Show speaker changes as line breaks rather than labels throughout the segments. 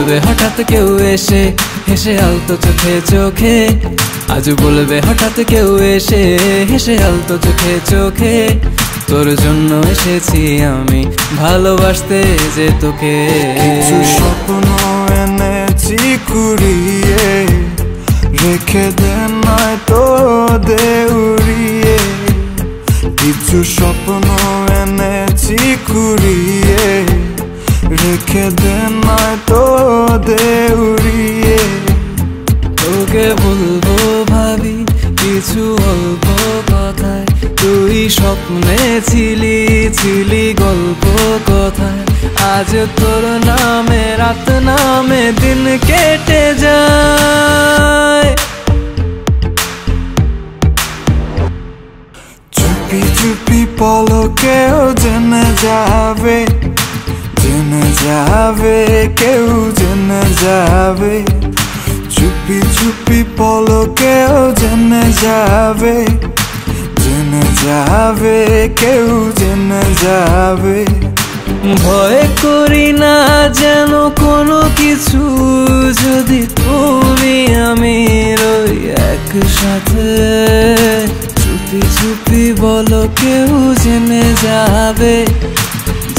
বলবে হঠাৎ কেউ এসে হেসে আলতো চোখে চোখে, আজ বলবে হঠাৎ কেউ এসে হেসে আলতো চোখে চোখে, তোর জন্য এসেছি আমি ভালোবাসতে যে তোকে।
কিছু স্বপ্ন এনেছি কুড়িয়ে, রেখে দে নয়তো দে উড়িয়ে। কিছু স্বপ্ন এনেছি কুড়িয়ে, রেখে দে নয়তো দে উড়িয়ে।
তোকে বলবো ভাবি কিছু অল্প কথায়, তুই স্বপ্নে ছিলি ছিলি গল্প কথায়, আজ তোর নামে রাত নামে দিন কেটে যায়।
চুপি চুপি পলকেও জেনে যাবে, জেনে যাবে কেউ জেনে যাবে। চুপি চুপি পলকেও জেনে যাবে, জেনে যাবে কেউ জেনে যাবে।
ভয় করি না যেন কোনো কিছু, যদি তুমি আমি রই একসাথে। চুপি চুপি বলো কেউ জেনে যাবে,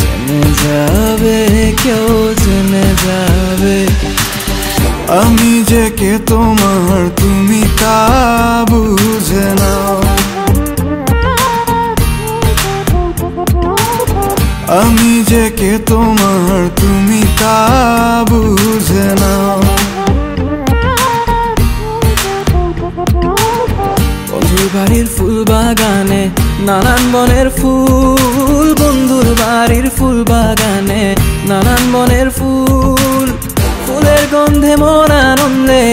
জেনে যাবে কেউ জেনে যাবে।
আমি যে কে তোমার তুমি তা বুঝে নাও, আমি যে কে তোমার তুমি তা বুঝে নাও।
বন্ধুর বাড়ির ফুল বাগানে নানান বনের ফুল, বন্ধুর বাড়ির ফুল বাগানে নানান বনের ফুল, ফুলের গন্ধে মন আনন্দে,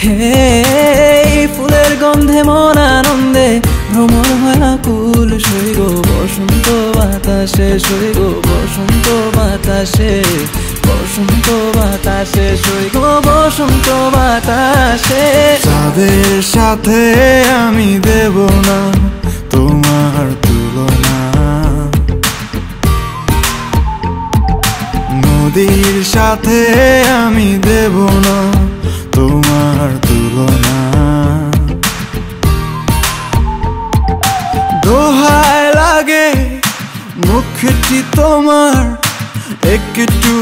হে ফুলের গন্ধে মন আনন্দে ভ্রমণ হয় আকুল। সৈগ বসন্ত বাতাসে, সৈগ বসন্ত বাতাসে, বসন্ত বাতাসে, সৈগ বসন্ত বাতাসে।
যাদের সাথে আমি দেব না তোমার তুলনা, নদীর সাথে আমি দেব না তোমার তুলনা। দোহায় লাগে মুখটি তোমার, একটু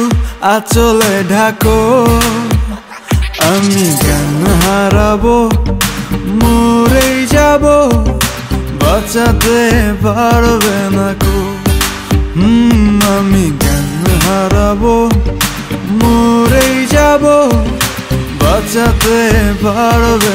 আঁচলে ঢাকো। আমি জ্ঞান হারাবো, মরেই যাব, বাঁচাতে পারবে না কো। আমি জ্ঞান হারাবো, মরেই যাব, বাঁচাতে পারবে